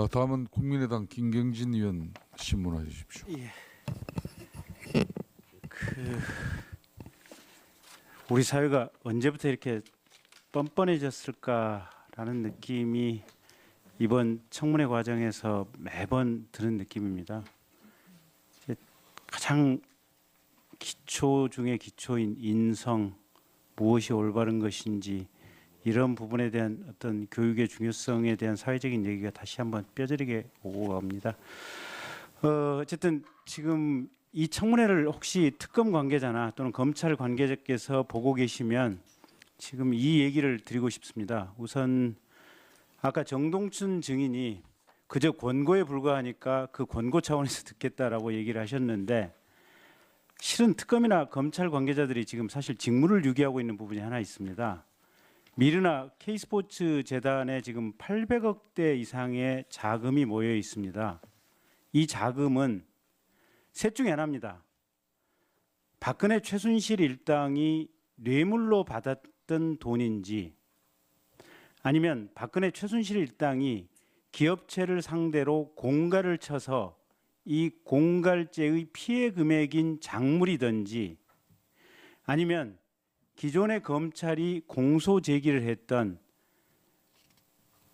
다음은 국민의당 김경진 의원 신문해 주십시오. 예. 그 우리 사회가 언제부터 이렇게 뻔뻔해졌을까라는 느낌이 이번 청문회 과정에서 매번 드는 느낌입니다. 이제 가장 기초 중에 기초인 인성, 무엇이 올바른 것인지 이런 부분에 대한 어떤 교육의 중요성에 대한 사회적인 얘기가 다시 한번 뼈저리게 오고 갑니다. 어쨌든 지금 이 청문회를 혹시 특검 관계자나 또는 검찰 관계자께서 보고 계시면 지금 이 얘기를 드리고 싶습니다. 우선 아까 정동춘 증인이 그저 권고에 불과하니까 그 권고 차원에서 듣겠다라고 얘기를 하셨는데 실은 특검이나 검찰 관계자들이 지금 사실 직무를 유기하고 있는 부분이 하나 있습니다. 미르나 K스포츠 재단에 지금 800억대 이상의 자금이 모여 있습니다. 이 자금은 셋 중에 하나입니다. 박근혜 최순실 일당이 뇌물로 받았던 돈인지 아니면 박근혜 최순실 일당이 기업체를 상대로 공갈을 쳐서 이 공갈죄의 피해 금액인 작물이든지 아니면 기존의 검찰이 공소 제기를 했던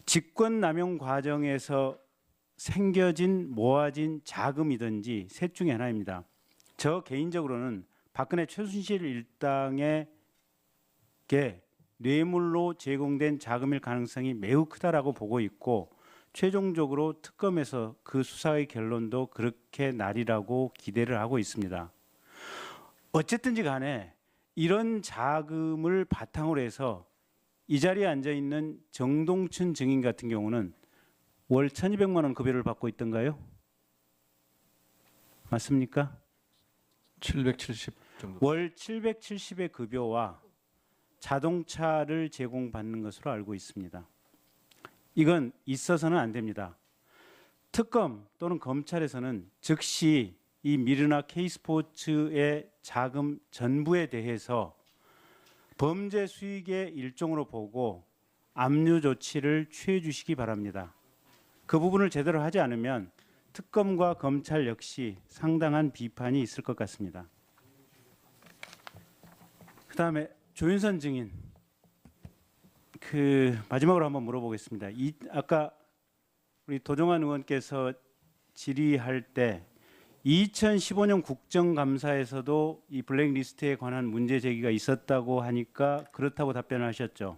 직권남용 과정에서 생겨진 모아진 자금이든지 셋 중에 하나입니다. 저 개인적으로는 박근혜 최순실 일당에게 뇌물로 제공된 자금일 가능성이 매우 크다라고 보고 있고 최종적으로 특검에서 그 수사의 결론도 그렇게 나리라고 기대를 하고 있습니다. 어쨌든지 간에 이런 자금을 바탕으로 해서 이 자리에 앉아 있는 정동춘 증인 같은 경우는 월 1,200만 원 급여를 받고 있던가요? 맞습니까? 770 정도. 월 770의 급여와 자동차를 제공받는 것으로 알고 있습니다. 이건 있어서는 안 됩니다. 특검 또는 검찰에서는 즉시 이 미르나 K스포츠의 자금 전부에 대해서 범죄 수익의 일종으로 보고 압류 조치를 취해 주시기 바랍니다. 그 부분을 제대로 하지 않으면 특검과 검찰 역시 상당한 비판이 있을 것 같습니다. 그다음에 조윤선 증인, 마지막으로 한번 물어보겠습니다. 아까 우리 도종환 의원께서 질의할 때 2015년 국정감사에서도 이 블랙리스트에 관한 문제 제기가 있었다고 하니까 그렇다고 답변을 하셨죠.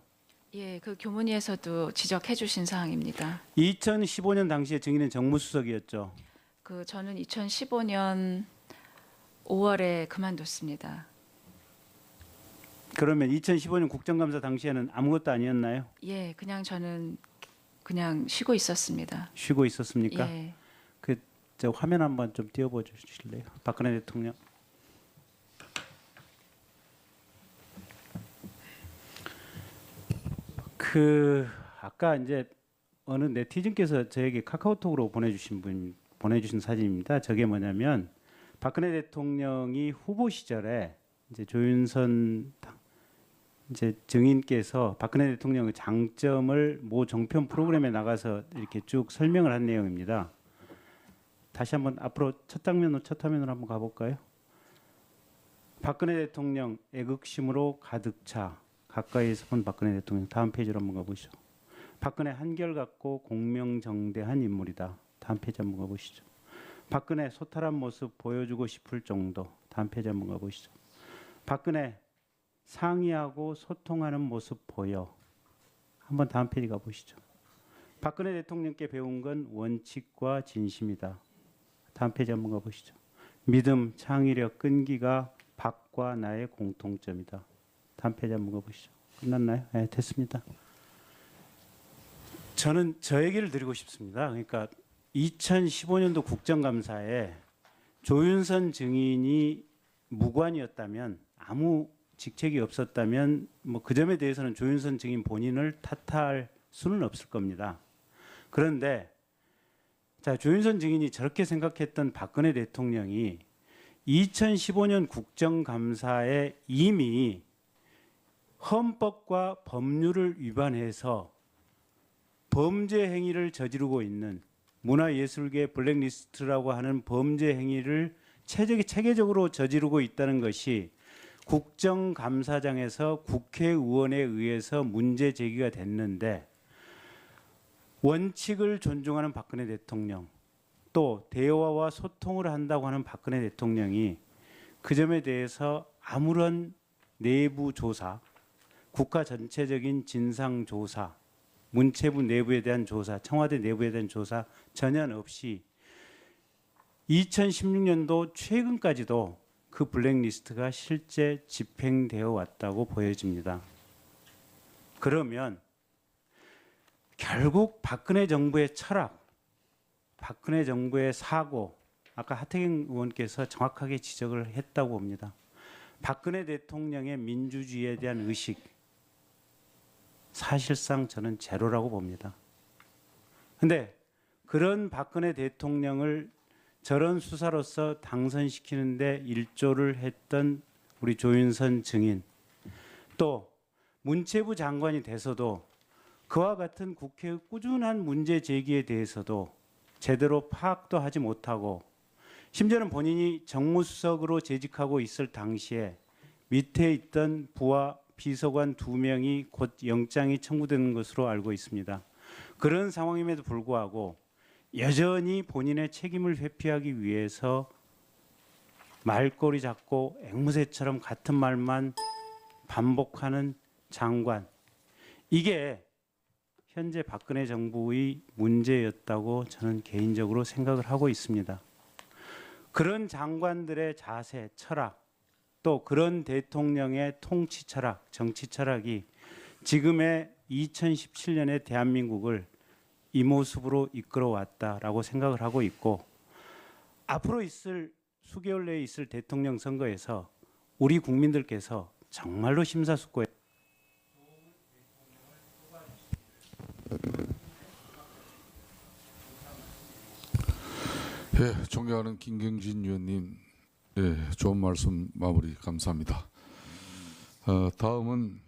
예, 그 교문위에서도 지적해 주신 사항입니다. 2015년 당시에 증인은 정무수석이었죠. 저는 2015년 5월에 그만뒀습니다. 그러면 2015년 국정감사 당시에는 아무것도 아니었나요? 예, 저는 그냥 쉬고 있었습니다. 쉬고 있었습니까? 예. 저 화면 한번 좀 띄워보 주실래요? 박근혜 대통령. 아까 이제 어느 네티즌께서 저에게 카카오톡으로 보내주신 사진입니다. 저게 뭐냐면 박근혜 대통령이 후보 시절에 이제 조윤선 이제 증인께서 박근혜 대통령의 장점을 모 종편 프로그램에 나가서 이렇게 쭉 설명을 한 내용입니다. 다시 한번 앞으로 첫 화면으로 한번 가볼까요? 박근혜 대통령 애국심으로 가득 차 가까이에서 본 박근혜 대통령. 다음 페이지로 한번 가보시죠. 박근혜 한결같고 공명정대한 인물이다. 다음 페이지 한번 가보시죠. 박근혜 소탈한 모습 보여주고 싶을 정도. 다음 페이지 한번 가보시죠. 박근혜 상의하고 소통하는 모습 보여. 한번 다음 페이지 가보시죠. 박근혜 대통령께 배운 건 원칙과 진심이다. 다음 페이지 한번 가보시죠. 믿음, 창의력, 끈기가 박과 나의 공통점이다. 다음 페이지 한번 가보시죠. 끝났나요? 네, 됐습니다. 저는 저 얘기를 드리고 싶습니다. 그러니까 2015년도 국정감사에 조윤선 증인이 무관이었다면, 아무 직책이 없었다면 그 점에 대해서는 조윤선 증인 본인을 탓할 수는 없을 겁니다. 그런데 조윤선 증인이 저렇게 생각했던 박근혜 대통령이 2015년 국정감사에 이미 헌법과 법률을 위반해서 범죄 행위를 저지르고 있는 문화예술계 블랙리스트라고 하는 범죄 행위를 체계적으로 저지르고 있다는 것이 국정감사장에서 국회의원에 의해서 문제 제기가 됐는데, 원칙을 존중하는 박근혜 대통령, 또 대화와 소통을 한다고 하는 박근혜 대통령이 그 점에 대해서 아무런 내부 조사, 국가 전체적인 진상 조사, 문체부 내부에 대한 조사, 청와대 내부에 대한 조사 전혀 없이 2016년도 최근까지도 그 블랙리스트가 실제 집행되어 왔다고 보여집니다. 그러면 결국 박근혜 정부의 철학, 박근혜 정부의 사고, 아까 하태경 의원께서 정확하게 지적을 했다고 봅니다. 박근혜 대통령의 민주주의에 대한 의식, 사실상 저는 제로라고 봅니다. 그런데 그런 박근혜 대통령을 저런 수사로서 당선시키는데 일조를 했던 우리 조윤선 증인, 또 문체부 장관이 돼서도 그와 같은 국회의 꾸준한 문제 제기에 대해서도 제대로 파악도 하지 못하고, 심지어는 본인이 정무수석으로 재직하고 있을 당시에 밑에 있던 부하 비서관 2명이 곧 영장이 청구되는 것으로 알고 있습니다. 그런 상황임에도 불구하고 여전히 본인의 책임을 회피하기 위해서 말꼬리 잡고 앵무새처럼 같은 말만 반복하는 장관, 이게 현재 박근혜 정부의 문제였다고 저는 개인적으로 생각을 하고 있습니다. 그런 장관들의 자세, 철학, 또 그런 대통령의 통치 철학, 정치 철학이 지금의 2017년의 대한민국을 이 모습으로 이끌어왔다라고 생각을 하고 있고, 앞으로 있을 수개월 내에 있을 대통령 선거에서 우리 국민들께서 정말로 심사숙고해 예, 존경하는 김경진 의원님, 예, 좋은 말씀 마무리 감사합니다. 다음은